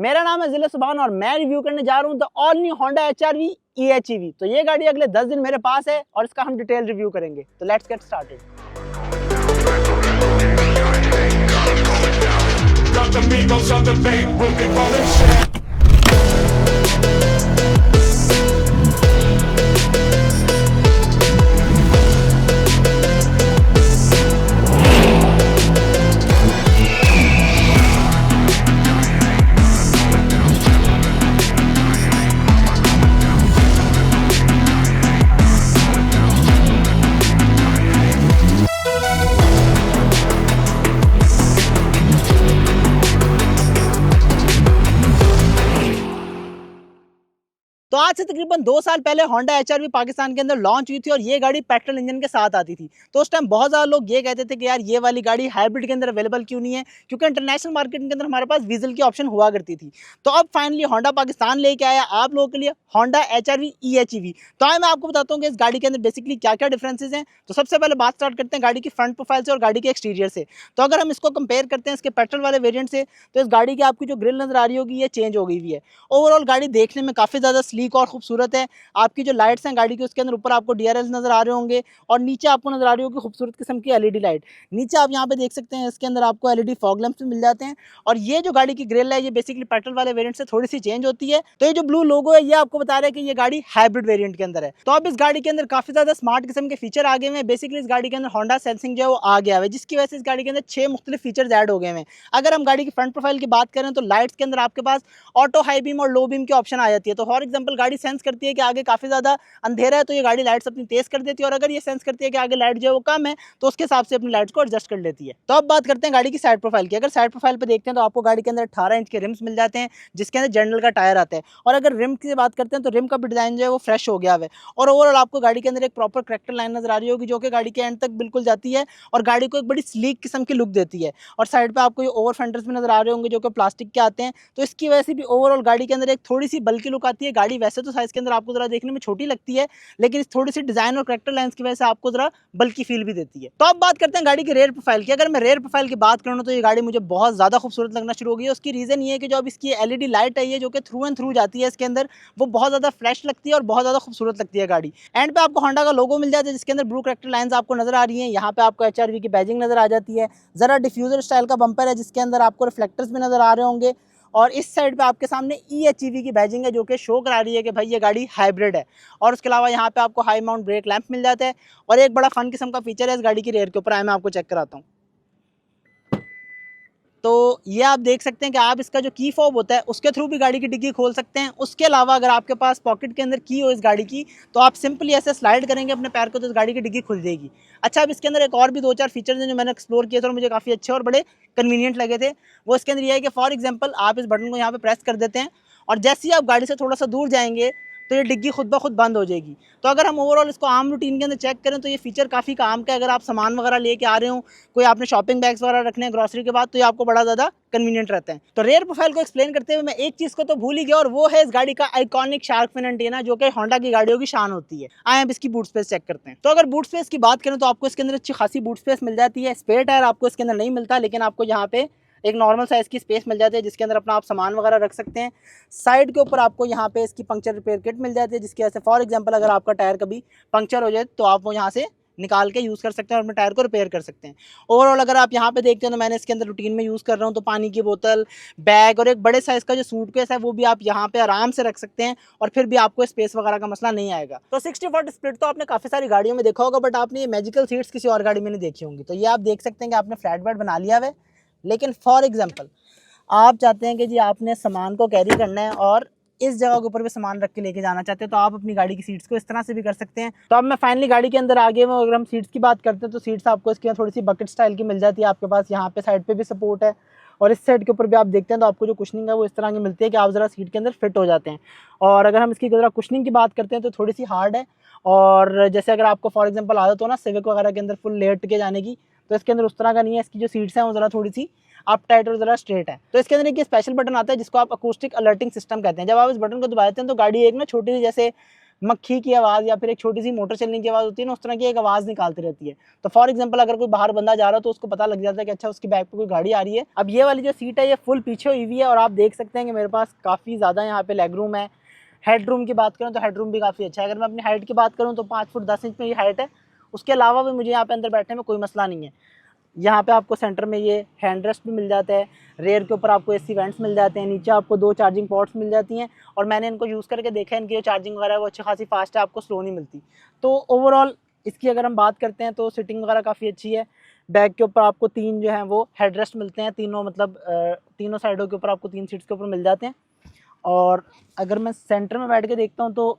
मेरा नाम है जिले सुभान और मैं रिव्यू करने जा रहा हूँ the all new Honda HRV EHEV। तो ये गाड़ी अगले 10 दिन मेरे पास है और इसका हम डिटेल रिव्यू करेंगे। तो लेट्स गेट स्टार्टेड। तो आज से तकरीबन 2 साल पहले होंडा HRV पाकिस्तान के अंदर लॉन्च हुई थी और ये गाड़ी पेट्रोल इंजन के साथ आती थी। तो उस टाइम बहुत ज़्यादा लोग ये कहते थे कि यार ये वाली गाड़ी हाइब्रिड के अंदर अवेलेबल क्यों नहीं है, क्योंकि इंटरनेशनल मार्केट के अंदर हमारे पास डीजल की ऑप्शन हुआ करती थी। तो अब फाइनली होंडा पाकिस्तान लेके आया आप लोगों के लिए होंडा HRV EHEV। तो आए मैं आपको बताता हूँ कि इस गाड़ी के अंदर बेसिकली क्या क्या डिफरेंसेज हैं। तो सबसे पहले बात स्टार्ट करते हैं गाड़ी की फ्रंट प्रोफाइल से और गाड़ी के एक्सटीरियर से। तो अगर हम इसको कंपेयर करते हैं इसके पेट्रोल वाले वेरियंट से, तो इस गाड़ी की आपकी जो ग्रिल नजर आ रही होगी ये चेंज हो गई हुई है। ओवरऑल गाड़ी देखने में काफ़ी ज़्यादा स्लीक और खूबसूरत है। आपकी जो लाइट्स हैं गाड़ी की उसके अंदर ऊपर आपको DRLs नजर आ रहे होंगे और नीचे आपको नजर आ रही होगी खूबसूरत किस्म की LED लाइट। नीचे आप यहाँ पे देख सकते हैं इसके अंदर आपको LED फॉग लैंप्स भी मिल जाते हैं। और ये जो गाड़ी की ग्रिल है ये बेसिकली पेट्रोल वाले वेरिएंट से थोड़ी सी चेंज होती है। तो ये जो ब्लू लोगो है ये आपको बता रहा है कि ये गाड़ी हाइब्रिड वेरिएंट के अंदर है। तो अब इस गाड़ी के अंदर काफी ज्यादा स्मार्ट किस्म के फीचर आ गए हैं। बेसिकली इस गाड़ी के अंदर होंडा सेंसिंग जो है वो आ गया है, जिसकी वजह से इस गाड़ी के अंदर 6 मुख्तलिफ फीचर्स ऐड हो गए हैं। अगर हम गाड़ी की फ्रंट प्रोफाइल की बात करें तो लाइट्स के अंदर आपके पास ऑटो हाई बीम और लो बीम की ऑप्शन आ जाती है। तो फॉर एग्जाम्पल गाड़ी सेंस करती है कि आगे काफी ज्यादा अंधेरा है तो ये गाड़ी लाइट्स अपनी तेज कर देती है, और अगर ये सेंस करती है कि आगे लाइट जो है वो कम है तो उसके हिसाब से अपनी लाइट्स को एडजस्ट कर लेती है। तो अब बात करते हैं गाड़ी की साइड प्रोफाइल की। अगर साइड प्रोफाइल पे देखते हैं तो आपको गाड़ी के अंदर 18 इंच के रिम्स मिल जाते हैं, जिसके अंदर जनरल का टायर आता है। और अगर रिम की बात करते हैं तो रिम का भी डिजाइन जो है वो फ्रेश हो गया है। और ओवरऑल आपको गाड़ी के अंदर एक प्रॉपर करेक्टर लाइन नजर आ रही होगी जो कि गाड़ी के एंड तक बिल्कुल जाती है और गाड़ी को एक बड़ी स्लीक किस्म की लुक देती है। और साइड पे आपको ये ओवर फेंडर्स भी नजर आ रहे होंगे जो कि प्लास्टिक के आते हैं। तो इसकी वजह से भी ओवरऑल गाड़ी के अंदर एक थोड़ी सी बल्कि लुक आती है। गाड़ी वैसे तो साइज के अंदर आपको जरा देखने में छोटी लगती है, लेकिन इस थोड़ी सी डिजाइन और करेक्टर लाइंस की वजह से आपको जरा बल्कि फील भी देती है। तो अब बात करते हैं गाड़ी की रेयर प्रोफाइल की। अगर मैं रेयर प्रोफाइल की बात करूँ तो ये गाड़ी मुझे बहुत ज्यादा खूबसूरत लगना शुरू हो गई है। उसकी रीजन ये है कि जो अब इसकी LED लाइट आई है जो कि थ्रू एंड थ्रू जाती है इसके अंदर, वो बहुत ज्यादा फ्लैश लगती है और बहुत ज्यादा खूबसूरत लगती है गाड़ी। एंड पे आपको होंडा का लोगो मिल जाता है जिसके अंदर ब्लू करेक्टर लाइंस आपको नजर आ रही है। यहाँ पे आपको HRV की बैजिंग नजर आ जाती है। जरा डिफ्यूजर स्टाइल का बम्पर है जिसके अंदर आपको रिफ्लेक्टर्स भी नजर आ रहे होंगे। और इस साइड पे आपके सामने EHEV की बैजिंग है जो कि शो करा रही है कि भाई ये गाड़ी हाइब्रिड है। और उसके अलावा यहाँ पे आपको हाई माउंट ब्रेक लैंप मिल जाता है। और एक बड़ा फन किस्म का फीचर है इस गाड़ी की रेयर के ऊपर, आए मैं आपको चेक कराता हूँ। तो ये आप देख सकते हैं कि आप इसका जो की फॉब होता है उसके थ्रू भी गाड़ी की डिग्गी खोल सकते हैं। उसके अलावा अगर आपके पास पॉकेट के अंदर की हो इस गाड़ी की तो आप सिंपली ऐसे स्लाइड करेंगे अपने पैर को तो इस गाड़ी की डिग्गी खुल जाएगी। अच्छा, अब इसके अंदर एक और भी 2-4 फीचर्स हैं जो मैंने एक्सप्लोर किए थे और मुझे काफ़ी अच्छे और बड़े कन्वीनियंट लगे थे। वो इसके अंदर ये है कि फॉर एग्जाम्पल आप इस बटन को यहाँ पे प्रेस कर देते हैं और जैसे ही आप गाड़ी से थोड़ा सा दूर जाएंगे तो ये डिग्गी खुद ब खुद बंद हो जाएगी। तो अगर हम ओवरऑल इसको आम रूटीन के अंदर चेक करें तो ये फीचर काफ़ी काम का है। अगर आप सामान वगैरह लेके आ रहे हो, कोई आपने शॉपिंग बैग्स वगैरह रखने हैं ग्रॉसरी के बाद, तो ये आपको बड़ा ज़्यादा कन्वीनियंट रहता है। तो रेयर प्रोफाइल को एक्सप्लेन करते हुए मैं एक चीज़ को तो भूल ही गया और वो है इस गाड़ी का आइकॉनिक शार्क फिन एंटीना जो कि होंडा की गाड़ियों की शान होती है। आए अब इसकी बूट स्पेस चेक करते हैं। तो अगर बूट स्पेस की बात करें तो आपको इसके अंदर अच्छी खासी बूट स्पेस मिल जाती है। स्पेयर टायर आपको इसके अंदर नहीं मिलता, लेकिन आपको यहाँ पे एक नॉर्मल साइज़ की स्पेस मिल जाती है जिसके अंदर अपना आप सामान वगैरह रख सकते हैं। साइड के ऊपर आपको यहाँ पे इसकी पंक्चर रिपेयर किट मिल जाती है जिसकी वजह से फॉर एग्जांपल अगर आपका टायर कभी पंक्चर हो जाए तो आप वो यहाँ से निकाल के यूज़ कर सकते हैं और अपने टायर को रिपेयर कर सकते हैं। ओवरऑल अगर आप यहाँ पे देखते हैं तो मैंने इसके अंदर रूटीन में यूज़ कर रहा हूँ तो पानी की बोतल, बैग और एक बड़े साइज़ का जो सूटकेस है वो भी आप यहाँ पे आराम से रख सकते हैं और फिर भी आपको स्पेस वगैरह का मसला नहीं आएगा। तो 60-40 स्प्लिट तो आपने काफ़ी सारी गाड़ियों में देखा होगा, बट आपने ये मैजिकल सीट्स किसी और गाड़ी में नहीं देखी होंगी। तो ये आप देख सकते हैं कि आपने फ्लैट बेड बना लिया है, लेकिन फॉर एग्जाम्पल आप चाहते हैं कि जी आपने सामान को कैरी करना है और इस जगह के ऊपर भी सामान रख के लेके जाना चाहते हैं तो आप अपनी गाड़ी की सीट्स को इस तरह से भी कर सकते हैं। तो अब मैं फाइनली गाड़ी के अंदर आ गए हूँ। अगर हम सीट्स की बात करते हैं तो सीट्स आपको इसके थोड़ी सी बकेट स्टाइल की मिल जाती है। आपके पास यहाँ पे साइड पे भी सपोर्ट है और इस साइड के ऊपर भी आप देखते हैं तो आपको जो कुशनिंग है वो इस तरह की मिलती है कि आप ज़रा सीट के अंदर फिट हो जाते हैं। और अगर हम इसकी ज़रा कुशनिंग की बात करते हैं तो थोड़ी सी हार्ड है। और जैसे अगर आपको फॉर एग्जाम्पल आदत हो ना सिविक वगैरह के अंदर फुल लेट के जाने की, तो इसके अंदर उस तरह का नहीं है। इसकी जो सीट्स हैं वो ज़रा थोड़ी सी अप टाइट और ज़रा स्ट्रेट है। तो इसके अंदर एक स्पेशल बटन आता है जिसको आप अकूस्टिक अलर्टिंग सिस्टम कहते हैं। जब आप इस बटन को दबाते हैं तो गाड़ी एक ना छोटी सी जैसे मक्खी की आवाज़ या फिर एक छोटी सी मोटर चलने की आवाज़ होती है ना, उस तरह की एक आवाज़ निकालती रहती है। तो फॉर एग्जांपल अगर कोई बाहर बंदा जा रहा है तो उसको पता लग जाता है कि अच्छा उसकी बैक पे कोई गाड़ी आ रही है। अब ये वाली जो सीट है ये फुल पीछे हुई है और आप देख सकते हैं कि मेरे पास काफ़ी ज़्यादा यहाँ पे लेग रूम है। हेड रूम की बात करूँ तो हेड रूम भी काफ़ी अच्छा है। अगर मैं अपनी हाइट की बात करूँ तो 5 फुट 10 इंच मेरी हाइट है। उसके अलावा भी मुझे यहाँ पे अंदर बैठने में कोई मसला नहीं है। यहाँ पे आपको सेंटर में ये हैंड रेस्ट भी मिल जाता है, रेयर के ऊपर आपको एसी वेंट्स मिल जाते हैं, नीचे आपको 2 चार्जिंग पोर्ट्स मिल जाती हैं और मैंने इनको यूज़ करके देखा है, इनकी जो चार्जिंग वगैरह है वो अच्छी खासी फास्ट है, आपको स्लो नहीं मिलती। तो ओवरऑल इसकी अगर हम बात करते हैं तो सीटिंग वगैरह काफ़ी अच्छी है। बैक के ऊपर आपको 3 जो हैं वो हेड रेस्ट मिलते हैं, तीनों मतलब तीनों साइडों के ऊपर आपको 3 सीट्स के ऊपर मिल जाते हैं। और अगर मैं सेंटर में बैठ के देखता हूँ तो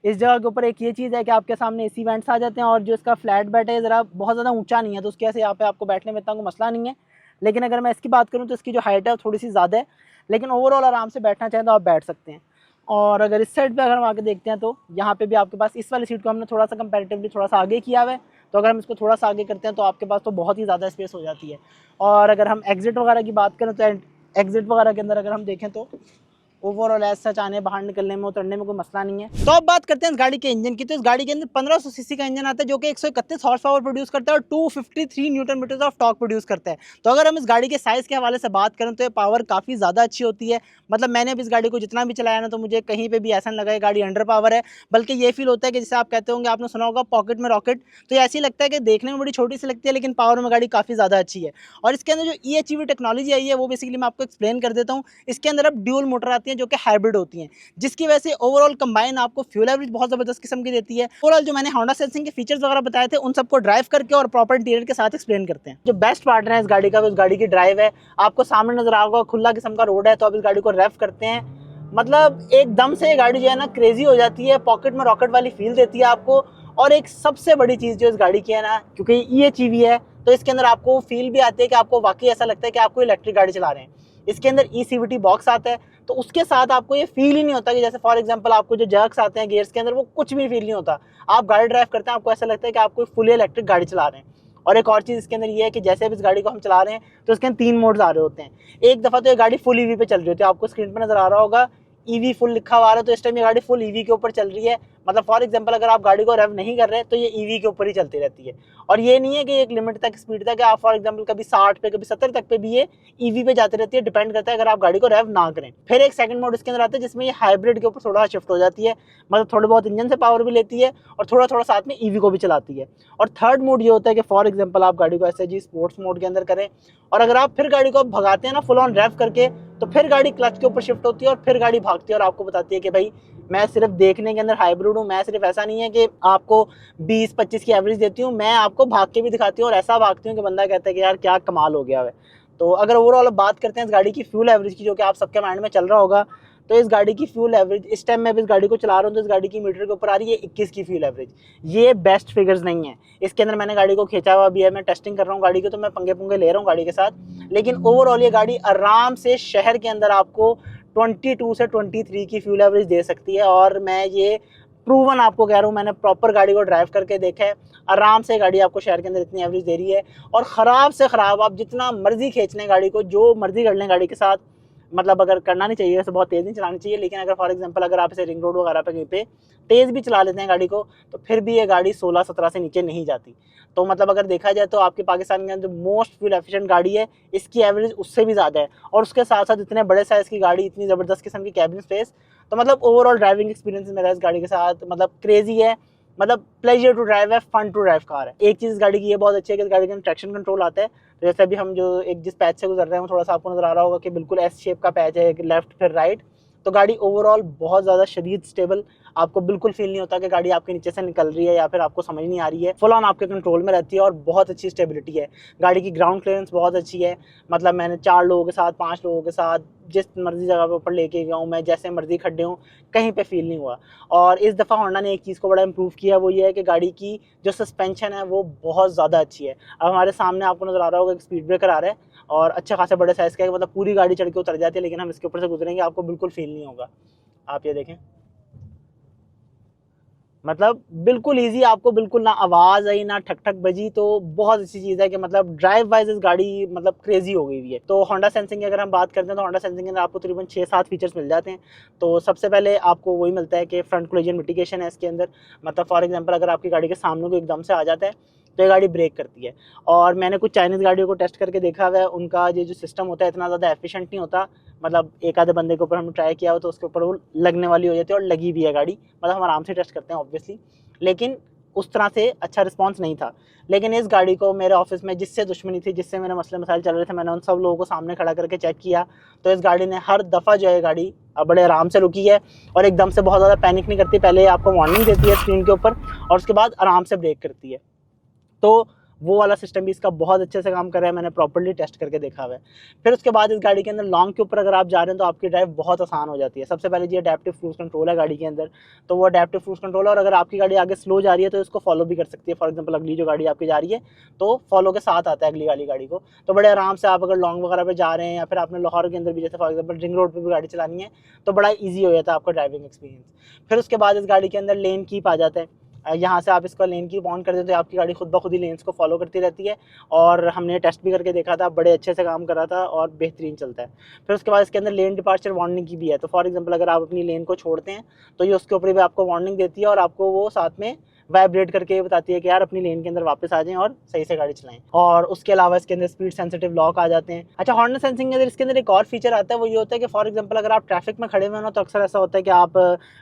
इस जगह के ऊपर एक ये चीज़ है कि आपके सामने एसी वेंट्स आ जाते हैं और जो इसका फ्लैट बेड है ज़रा बहुत ज़्यादा ऊंचा नहीं है, तो उसकी वजह से यहाँ पे आपको बैठने में इतना कोई मसला नहीं है। लेकिन अगर मैं इसकी बात करूँ तो इसकी जो हाइट है वो थोड़ी सी ज़्यादा है, लेकिन ओवरऑल आराम से बैठना चाहें तो आप बैठ सकते हैं। और अगर इस साइड पे अगर हम आके देखते हैं तो यहाँ पे भी आपके पास इस वाली सीट को हमने थोड़ा सा कंपैरेटिवली थोड़ा सा आगे किया हुआ है, तो अगर हम इसको थोड़ा सा आगे करते हैं तो आपके पास तो बहुत ही ज़्यादा स्पेस हो जाती है। और अगर हम एग्जिट वगैरह की बात करें तो एग्जिट वगैरह के अंदर अगर हम देखें तो ओवरऑल एज सच आने बाहर निकलने में उतरने में कोई मसला नहीं है। तो अब बात करते हैं इस गाड़ी के इंजन की। तो इस गाड़ी के अंदर 1500 सीसी का इंजन आता है जो कि 131 हॉर्स पावर प्रोड्यूस करता है और 253 newton meter of torque produce करता है। तो अगर हम इस गाड़ी के साइज़ के हवाले से बात करें तो ये पावर काफ़ी ज़्यादा अच्छी होती है। मतलब मैंने अब इस गाड़ी को जितना भी चलाया ना तो मुझे कहीं पर भी ऐसा नहीं लगा ये गाड़ी अंडर पावर है, बल्कि ये फील होता है कि जैसे आप कहते होंगे, आपने सुना होगा पॉकेट में रॉकेट, तो ये ऐसी लगता है कि देखने में बड़ी छोटी सी लगती है लेकिन पावर में गाड़ी काफ़ी ज़्यादा अच्छी है। और इसके अंदर जो EHEV टेक्नोलॉजी आई है वो बेसिकली मैं आपको एक्सप्लेन कर देता हूँ। इसके अंदर अब ड्यूल मोटर आती है जो कि हाइब्रिड होती हैं, जिसकी वजह से ओवरऑल कंबाइन आपको फ्यूल एवरेज बहुत ज़बरदस्त किस्म की देती है। ओवरऑल जो मैंने होंडा सेंसिंग के फीचर्स वगैरह बताए थे उन सबको ड्राइव करके और प्रॉपर इंटीरियर के साथ एक्सप्लेन करते हैं। जो बेस्ट पार्ट है इस गाड़ी का वो इस गाड़ी की ड्राइव है। आपको सामने नजर आएगा खुला किस्म का रोड है, तो आप इस गाड़ी को रेव करते हैं, मतलब एकदम से ये गाड़ी जो है ना क्रेजी हो जाती है, पॉकेट में रॉकेट वाली फील देती है आपको। और एक सबसे बड़ी चीज़ जो इस गाड़ी की है ना, क्योंकि EHEV है तो इसके अंदर आपको फील भी आती है कि आपको वाकई ऐसा लगता है कि आपको इलेक्ट्रिक गाड़ी चला रहे हैं। इसके अंदर ECVT बॉक्स आता है, तो उसके साथ आपको ये फील ही नहीं होता कि जैसे फॉर एग्जांपल आपको जो जर्क्स आते हैं गियर्स के अंदर, वो कुछ भी फील नहीं होता। आप गाड़ी ड्राइव करते हैं आपको ऐसा लगता है कि आप कोई फुली इलेक्ट्रिक गाड़ी चला रहे हैं। और एक और चीज़ इसके अंदर ये है कि जैसे अब इस गाड़ी को हम चला रहे हैं तो इसके अंदर 3 मोड्स आ रहे होते हैं। एक दफ़ा तो ये गाड़ी फुल EV पे चल रही होती है, आपको स्क्रीन पर नजर आ रहा होगा EV फुल लिखा हुआ है, तो इस टाइम ये गाड़ी फुल EV के ऊपर चल रही है। मतलब फॉर एग्जांपल अगर आप गाड़ी को रेव नहीं कर रहे तो ये EV के ऊपर ही चलती रहती है। और ये नहीं है कि एक लिमिट तक स्पीड तक आप फॉर एग्जांपल कभी 60 पे कभी 70 तक पे भी ये EV पे जाती रहती है, डिपेंड करता है अगर आप गाड़ी को रेव ना करें। फिर एक सेकंड मोड इसके अंदर आता है जिसमें ये हाइब्रिड के ऊपर थोड़ा शिफ्ट हो जाती है, मतलब थोड़े बहुत इंजन से पावर भी लेती है और थोड़ा थोड़ा साथ में EV को भी चलाती है। और थर्ड मोड ये होता है कि फॉर एग्जाम्पल आप गाड़ी को ऐसे जी स्पोर्ट्स मोड के अंदर करें और अगर आप फिर गाड़ी को भगाते हैं ना फुल ऑन रेव करके, तो फिर गाड़ी क्लच के ऊपर शिफ्ट होती है और फिर गाड़ी भागती है और आपको बताती है कि भाई मैं सिर्फ देखने के अंदर हाइब्रिड हूँ, मैं सिर्फ ऐसा नहीं है कि आपको 20-25 की एवरेज देती हूँ, मैं आपको भाग के भी दिखाती हूँ और ऐसा भागती हूँ कि बंदा कहता है कि यार क्या कमाल हो गया है। तो अगर ओवरऑल बात करते हैं इस गाड़ी की फ्यूल एवरेज की, जो कि आप सबके माइंड में चल रहा होगा, तो इस गाड़ी की फ्यूल एवरेज इस टाइम मैं इस गाड़ी को चला रहा हूँ तो इस गाड़ी की मीटर के ऊपर आ रही है 21 की फ्यूल एवरेज। ये बेस्ट फिगर्स नहीं है, इसके अंदर मैंने गाड़ी को खींचा हुआ भी है, मैं टेस्टिंग कर रहा हूँ गाड़ी की, तो मैं पंगे पुंगे ले रहा हूँ गाड़ी के साथ, लेकिन ओवरऑल ये गाड़ी आराम से शहर के अंदर आपको 22 से 23 की फ्यूल एवरेज दे सकती है। और मैं ये प्रूवन आपको कह रहा हूँ, मैंने प्रॉपर गाड़ी को ड्राइव करके देखा है, आराम से गाड़ी आपको शहर के अंदर इतनी एवरेज दे रही है। और ख़राब से ख़राब आप जितना मर्जी खींच लें गाड़ी को, जो मर्जी कर लें गाड़ी के साथ, मतलब अगर करना नहीं चाहिए वैसे, बहुत तेज़ नहीं चलानी चाहिए, लेकिन अगर फॉर एग्जांपल अगर आप इसे रिंग रोड वगैरह पे कहीं पे तेज़ भी चला लेते हैं गाड़ी को, तो फिर भी ये गाड़ी 16-17 से नीचे नहीं जाती। तो मतलब अगर देखा जाए तो आपके पाकिस्तान के अंदर जो मोस्ट फ्यूल एफिशिएंट गाड़ी है, इसकी एवरेज उससे भी ज़्यादा है। और उसके साथ साथ इतने बड़े साइज़ की गाड़ी, इतनी ज़बरदस्त किस्म की कैबिन स्पेस, तो मतलब ओवरऑल ड्राइविंग एक्सपीरियंस मेरा इस गाड़ी के साथ मतलब क्रेजी है, मतलब प्लेजर टू ड्राइव है, फन टू ड्राइव कार है। एक चीज़ इस गाड़ी की ये बहुत अच्छी है कि इस गाड़ी के अंदर ट्रैक्शन कंट्रोल आता है। तो जैसे अभी हम जो एक जिस पैच से गुजर रहे हैं, थोड़ा सा आपको नजर आ रहा होगा कि बिल्कुल एस शेप का पैच है, लेफ्ट फिर राइट, तो गाड़ी ओवरऑल बहुत ज़्यादा शदीद स्टेबल, आपको बिल्कुल फील नहीं होता कि गाड़ी आपके नीचे से निकल रही है या फिर आपको समझ नहीं आ रही है, फुल ऑन आपके कंट्रोल में रहती है और बहुत अच्छी स्टेबिलिटी है। गाड़ी की ग्राउंड क्लियरेंस बहुत अच्छी है, मतलब मैंने 4 लोगों के साथ 5 लोगों के साथ जिस मर्जी जगह पे ऊपर लेके गया हूँ, मैं जैसे मर्जी खड्डे हूँ, कहीं पे फील नहीं हुआ। और इस दफ़ा होंडा ने एक चीज़ को बड़ा इंप्रूव किया, वो ये है कि गाड़ी की जो सस्पेंशन है वो बहुत ज़्यादा अच्छी है। अब हमारे सामने आपको नज़र आ रहा होगा एक स्पीड ब्रेकर आ रहा है और अच्छा खासा बड़े साइज़ का है, मतलब पूरी गाड़ी चढ़ के उतर जाती है, लेकिन हम इसके ऊपर से गुजरेंगे आपको बिल्कुल फील नहीं होगा। आप ये देखें, मतलब बिल्कुल ईजी, आपको बिल्कुल ना आवाज़ आई ना ठक ठक बजी, तो बहुत अच्छी चीज़ है कि मतलब ड्राइव वाइज इस गाड़ी मतलब क्रेजी हो गई हुई है। तो होंडा सेंसिंग की अगर हम बात करते हैं तो होंडा सेंसिंग के अंदर आपको तकरीबन 6-7 फीचर्स मिल जाते हैं। तो सबसे पहले आपको वही मिलता है कि फ्रंट कोलिजन मिटिगेशन है इसके अंदर, मतलब फॉर एग्जाम्पल अगर आपकी गाड़ी के सामने को एकदम से आ जाता है तो ये गाड़ी ब्रेक करती है। और मैंने कुछ चाइनीज़ गाड़ियों को टेस्ट करके देखा हुआ है, उनका ये जो सिस्टम होता है इतना ज़्यादा एफिशिएंट नहीं होता। मतलब एक आधे बंदे के ऊपर हमने ट्राई किया हो तो उसके ऊपर वो लगने वाली हो जाती है, और लगी भी है गाड़ी, मतलब हम आराम से टेस्ट करते हैं ऑब्वियसली, लेकिन उस तरह से अच्छा रिस्पॉन्स नहीं था। लेकिन इस गाड़ी को मेरे ऑफिस में जिससे दुश्मनी थी, जिससे मेरे मसले मसाइल चल रहे थे, मैंने उन सब लोगों को सामने खड़ा करके चेक किया, तो इस गाड़ी ने हर दफ़ा जो है गाड़ी बड़े आराम से रुकी है, और एकदम से बहुत ज़्यादा पैनिक नहीं करती। पहले आपको वार्निंग देती है स्क्रीन के ऊपर, और उसके बाद आराम से ब्रेक करती है। तो वो वाला सिस्टम भी इसका बहुत अच्छे से काम कर रहा है, मैंने प्रॉपर्ली टेस्ट करके देखा हुआ है। फिर उसके बाद इस गाड़ी के अंदर लॉन्ग के ऊपर अगर आप जा रहे हैं तो आपकी ड्राइव बहुत आसान हो जाती है। सबसे पहले ये अडैप्टिव क्रूज कंट्रोल है गाड़ी के अंदर, तो वो अडैप्टिव क्रूज कंट्रोल है, और अगर आपकी गाड़ी आगे स्लो जा रही है तो इसको फॉलो भी कर सकती है। फॉर एग्जाम्पल अगली जो गाड़ी आपकी जा रही है तो फॉलो के साथ आता है अगली वाली गाड़ी को, तो बड़े आराम से आप अगर लॉन्ग वगैरह पे जा रहे हैं, या फिर आपने लाहौर के अंदर भी जैसे फॉर एग्जाम्पल रिंग रोड पर भी गाड़ी चलानी है, तो बड़ा ईजी हो जाता है आपका ड्राइविंग एक्सपीरियंस। फिर उसके बाद इस गाड़ी के अंदर लेन कीप आ जाता है। यहाँ से आप इसको लेन की ऑन कर देते हो, आपकी गाड़ी खुद ब खुद ही लेन्स को फॉलो करती रहती है, और हमने टेस्ट भी करके देखा था, बड़े अच्छे से काम कर रहा था और बेहतरीन चलता है। फिर उसके बाद इसके अंदर लेन डिपार्चर वार्निंग की भी है, तो फॉर एग्जांपल अगर आप अपनी लेन को छोड़ते हैं तो ये उसके ऊपर भी आपको वार्निंग देती है, और आपको वो साथ में वाइब्रेट करके ये बताती है कि यार अपनी लेन के अंदर वापस आ जाएं और सही से गाड़ी चलाएं। और उसके अलावा इसके अंदर स्पीड सेंसिटिव लॉक आ जाते हैं। अच्छा, होंडा सेंसिंग के अंदर इसके अंदर एक और फीचर आता है, वो ये होता है कि फॉर एग्जांपल अगर आप ट्रैफिक में खड़े हुए हो तो अक्सर ऐसा होता है कि आप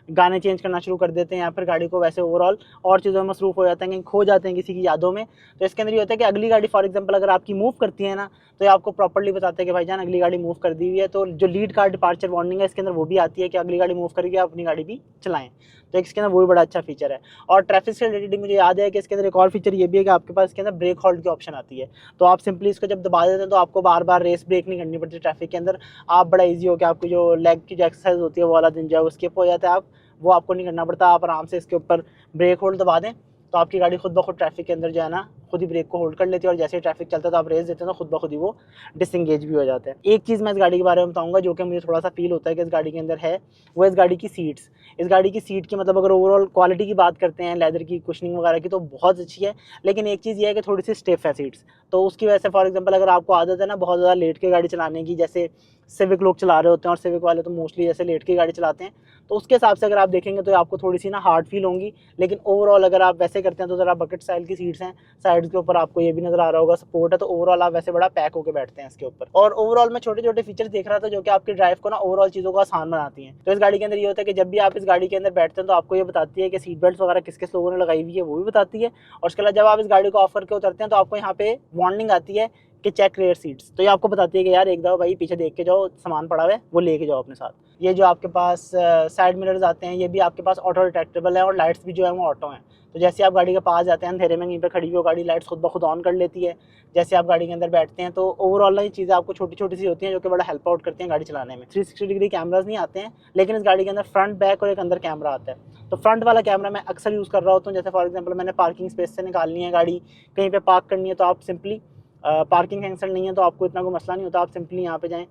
गाने चेंज करना शुरू कर देते हैं, या फिर गाड़ी को वैसे ओवरऑल और चीज़ों में मसरूफ हो जाते हैं, कहीं खो जाते हैं किसी की यादों में। तो इसके अंदर ये होता है कि अगली गाड़ी फॉर एग्जांपल अगर आपकी मूव करती है ना, तो ये आपको प्रॉपर्ली बताते हैं कि भाईजान अगली गाड़ी मूव कर दी हुई है। तो जो लीड कार डिपार्चर वार्निंग है इसके अंदर वो भी आती है कि अगली गाड़ी मूव करके आप अपनी गाड़ी भी चलाएं, तो इसके अंदर वो भी बड़ा अच्छा फीचर है। और ट्रैफिक से रिलेटेड मुझे याद है कि इसके अंदर एक और फीचर ये भी है कि आपके पास इसके अंदर ब्रेक होल्ड की ऑप्शन आती है, तो आप सिंपली इसको जब दबा देते हैं तो आपको बार बार रेस ब्रेक नहीं करनी पड़ती ट्रैफिक के अंदर। आप बड़ा ईजी हो कि आपकी जो लेग की जो एक्सरसाइज होती है वो वाला दिन जो है वो स्किप हो जाता है, आप वो आपको नहीं करना पड़ता, आप आराम से इसके ऊपर ब्रेक होल्ड दबा दें तो आपकी गाड़ी खुद ब खुद ट्रैफिक के अंदर जो है ना खुद ही ब्रेक को होल्ड कर लेती है, और जैसे ही ट्रैफिक चलता है तो आप रेस देते हैं तो खुद ब खुद ही वो डिसंगेज भी हो जाता है। एक चीज़ मैं इस गाड़ी के बारे में बताऊंगा जो कि मुझे थोड़ा सा फील होता है कि इस गाड़ी के अंदर है, वो इस गाड़ी की सीट्स। इस गाड़ी की सीट की मतलब अगर ओवरऑल क्वालिटी की बात करते हैं लेदर की, कुशनिंग वगैरह की, तो बहुत अच्छी है, लेकिन एक चीज़ ये है कि थोड़ी सी स्टिफ है सीट्स। तो उसकी वजह से फॉर एग्जांपल अगर आपको आदत है ना बहुत ज़्यादा लेट के गाड़ी चलाने की, जैसे सिविक लोग चला रहे होते हैं और सिविक वाले तो मोस्टली जैसे लेट के गाड़ी चलाते हैं, तो उसके हिसाब से अगर आप देखेंगे तो आपको थोड़ी सी ना हार्ड फील होंगी। लेकिन ओवरऑल अगर आप वैसे करते हैं तो ज़रा बकेट स्टाइल की सीट्स हैं, साइड्स के ऊपर आपको ये भी नज़र आ रहा होगा सपोर्ट है, तो ओवरऑल आप वैसे बड़ा पैक होकर बैठते हैं इसके ऊपर। और ओवरऑल मैं छोटे छोटे फीचर्स देख रहा था जो कि आपकी ड्राइव को ना ओवरऑल चीज़ों को आसान बनाती हैं। तो इस गाड़ी के अंदर ये होता है कि जब भी आप इस गाड़ी के अंदर बैठते हैं तो आपको ये बताती है कि सीट बेल्ट वगैरह किस किस लोगों ने लगाई हुई है वो भी बताती है। और उसके अलावा जब आप इस गाड़ी को ऑफ करके उतरते हैं तो आपको यहाँ पे वार्निंग आती है कि चेक रेयर सीट्स, तो ये आपको बताती है कि यार एक दफ़ा भाई पीछे देख के जाओ, सामान पड़ा हुआ है वो लेके जाओ अपने साथ। ये जो आपके पास साइड मिरर्स आते हैं ये भी आपके पास ऑटो डिटेक्टेबल है, और लाइट्स भी जो है वो ऑटो हैं। तो जैसे आप गाड़ी के पास जाते हैं अंधेरे में, यहीं पे खड़ी हुई गाड़ी लाइट्स खुद ब खुद ऑन कर लेती है जैसे आप गाड़ी के अंदर बैठते हैं। तो ओवरऑल ये चीज़ें आपको छोटी छोटी सी होती हैं जो कि बड़ा हेल्प आउट करती हैं गाड़ी चलाने में। 360 डिग्री कैमराज नहीं आते हैं, लेकिन इस गाड़ी के अंदर फ्रंट बैक और एक अंदर कैमरा आता है। तो फ्रंट वाला कैमरा मैं अक्सर यूज़ कर रहा होता हूँ, जैसे फॉर एग्जाम्पल मैंने पार्किंग स्पेस से निकालनी है गाड़ी, कहीं पर पार्क करनी है, तो आप सिंपली पार्किंग हैंसल नहीं है तो आपको इतना कोई मसला नहीं होता, आप सिंपली यहाँ पे जाएँ,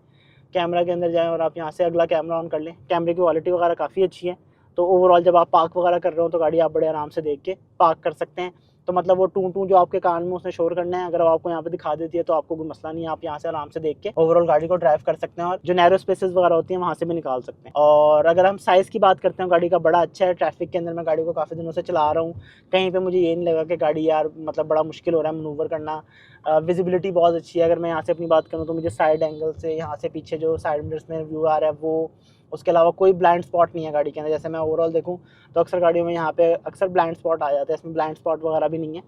कैमरा के अंदर जाएँ और आप यहाँ से अगला कैमरा ऑन कर लें। कैमरे की क्वालिटी वगैरह काफ़ी अच्छी है, तो ओवरऑल जब आप पार्क वगैरह कर रहे हो तो गाड़ी आप बड़े आराम से देख के पार्क कर सकते हैं। तो मतलब वो टू टू जो आपके कान में उसने शोर करना है, अगर वो आपको यहाँ पे दिखा देती है तो आपको कोई मसला नहीं है, आप यहाँ से आराम से देख के ओवरऑल गाड़ी को ड्राइव कर सकते हैं, और जो नैरो स्पेसेस वगैरह होती हैं वहाँ से भी निकाल सकते हैं। और अगर हम साइज़ की बात करते हैं गाड़ी का बड़ा अच्छा है। ट्रैफिक के अंदर मैं गाड़ी को काफ़ी दिनों से चला रहा हूँ, कहीं पर मुझे ये नहीं लगा कि गाड़ी यार मतलब बड़ा मुश्किल हो रहा है मनूवर करना। विजिबिलिटी बहुत अच्छी है। अगर मैं यहाँ से अपनी बात करूँ तो मुझे साइड एंगल से यहाँ से पीछे जो साइड मिरर्स में व्यू आ रहा है वो, उसके अलावा कोई ब्लाइंड स्पॉट नहीं है गाड़ी के अंदर। जैसे मैं ओवरऑल देखूँ तो अक्सर गाड़ियों में यहाँ पे अक्सर ब्लाइंड स्पॉट आ जाता है, इसमें ब्लाइंड स्पॉट वगैरह भी नहीं है।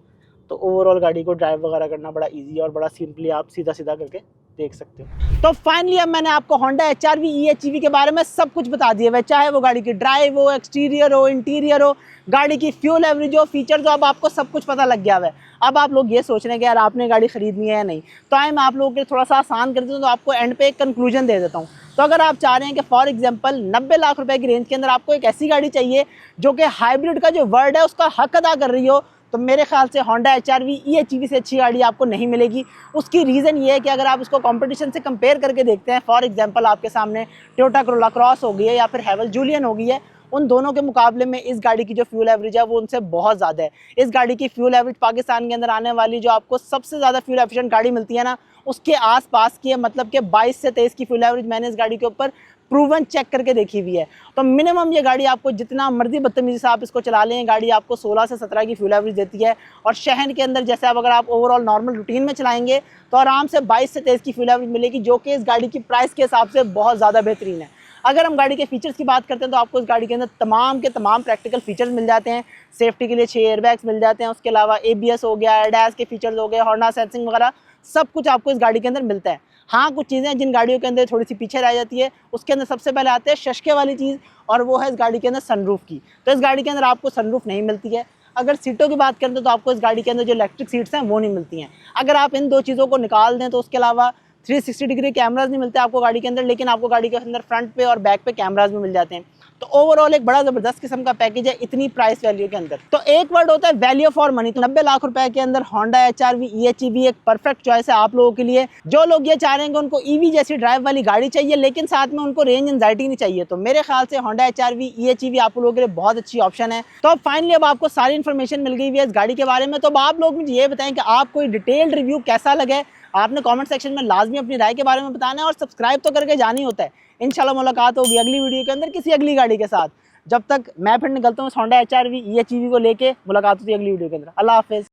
तो ओवरऑल गाड़ी को ड्राइव वगैरह करना बड़ा इजी और बड़ा सिंपली आप सीधा सीधा करके देख सकते हो। तो फाइनली अब मैंने आपको होंडा HR-V EHEV के बारे में सब कुछ बता दिया है, चाहे वो गाड़ी की ड्राइव हो, एक्सटीरियर हो, इंटीरियर हो, गाड़ी की फ्यूल एवरेज हो, फीचर्स हो, अब आपको सब कुछ पता लग गया है। अब आप लोग ये सोच रहे हैं कि यार आपने गाड़ी खरीदनी है या नहीं, तो आए मैं आप लोगों के थोड़ा सा आसान कर देता हूँ, तो आपको एंड पे एक कंक्लूजन दे देता हूँ। तो अगर आप चाह रहे हैं कि फॉर एग्जांपल 90 लाख रुपए की रेंज के अंदर आपको एक ऐसी गाड़ी चाहिए जो कि हाइब्रिड का जो वर्ड है उसका हक अदा कर रही हो, तो मेरे ख्याल से होंडा HR-V EHEV से अच्छी गाड़ी आपको नहीं मिलेगी। उसकी रीज़न ये है कि अगर आप उसको कंपटीशन से कंपेयर करके देखते हैं, फॉर एग्जांपल आपके सामने टोयोटा कोरोला क्रॉस हो गई है या फिर हैवल जूलियन हो गई है, उन दोनों के मुकाबले में इस गाड़ी की जो फ्यूल एवरेज है वो उनसे बहुत ज़्यादा है। इस गाड़ी की फ्यूल एवरेज पाकिस्तान के अंदर आने वाली जो आपको सबसे ज़्यादा फ्यूल एफिशिएंट गाड़ी मिलती है ना, उसके आसपास की है। मतलब कि 22 से 23 की फ्यूल एवरेज मैंने इस गाड़ी के ऊपर प्रूवन चेक करके देखी हुई है। तो मिनिमम ये गाड़ी आपको जितना मर्जी बदतमीजी से आप इसको चला लें, गाड़ी आपको 16 से 17 की फ्यूल एवरेज देती है। और शहर के अंदर जैसे अगर आप ओवरऑल नॉर्मल रूटीन में चलाएंगे तो आराम से 22 से 23 की फ्यूल एवरेज मिलेगी, जो कि इस गाड़ी की प्राइस के हिसाब से बहुत ज़्यादा बेहतरीन है। अगर हम गाड़ी के फीचर्स की बात करते हैं तो आपको इस गाड़ी के अंदर तमाम के तमाम प्रैक्टिकल फीचर्स मिल जाते हैं। सेफ्टी के लिए 6 एयरबैग्स मिल जाते हैं, उसके अलावा ABS हो गया, ADAS के फीचर्स हो गए, हॉर्न सेंसिंग वगैरह सब कुछ आपको इस गाड़ी के अंदर मिलता है। हाँ, कुछ चीज़ें जिन गाड़ियों के अंदर थोड़ी सी पीछे रह जाती है, उसके अंदर सबसे पहले आते हैं शशके वाली चीज़, और वो है इस गाड़ी के अंदर सनरूफ की। तो इस गाड़ी के अंदर आपको सनरूफ नहीं मिलती है। अगर सीटों की बात करते हैं तो आपको इस गाड़ी के अंदर जो इलेक्ट्रिक सीट्स हैं वो नहीं मिलती हैं। अगर आप इन दो चीज़ों को निकाल दें तो उसके अलावा 360 डिग्री कैमराज नहीं मिलते आपको गाड़ी के अंदर, लेकिन आपको गाड़ी के अंदर फ्रंट पे और बैक पे कैमराज भी मिल जाते हैं। तो ओवरऑल एक बड़ा ज़बरदस्त किस्म का पैकेज है इतनी प्राइस वैल्यू के अंदर। तो एक वर्ड होता है वैल्यू फॉर मनी। तो 90 लाख रुपए के अंदर होंडा HRV EHEV एक परफेक्ट चॉइस है आप लोगों के लिए। जो लोग ये चाह रहे हैं कि उनको EV जैसी ड्राइव वाली गाड़ी चाहिए लेकिन साथ में उनको रेंज एंजाइटी नहीं चाहिए, तो मेरे ख्याल से होंडा HRV EHEV आप लोगों के लिए बहुत अच्छी ऑप्शन है। तो अब फाइनली अब आपको सारी इन्फॉर्मेशन मिल गई है इस गाड़ी के बारे में। तो अब आप लोग मुझे ये बताएं कि आपको डिटेल्ड रिव्यू कैसा लगे। आपने कमेंट सेक्शन में लाजमी अपनी राय के बारे में बताना है, और सब्सक्राइब तो करके जाना ही होता है। इंशाल्लाह मुलाकात होगी अगली वीडियो के अंदर किसी अगली गाड़ी के साथ। जब तक मैं फिर निकलता हूँ होंडा HRV EHEV को लेके, मुलाकात होती है अगली वीडियो के अंदर। अल्लाह हाफिज़।